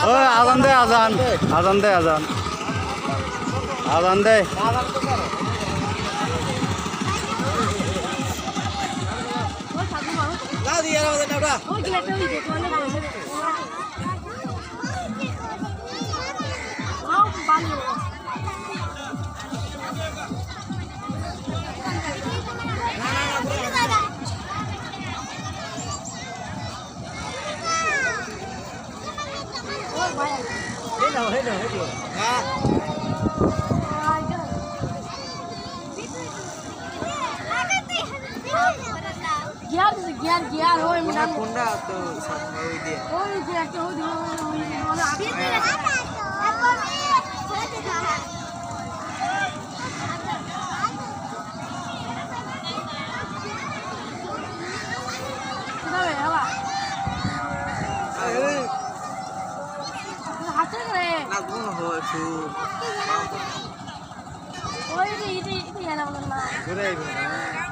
ওই আজান দে আজান আজান দে আজান আজান দে গিয়ার ওই মানে কোনটা তো সামনে ওই দিয়ে ওই যে একটা ওই হাতে করে না কোন হয়েছে ওই যে ইতি ইতি এলা বলনা ঘুরে আইবে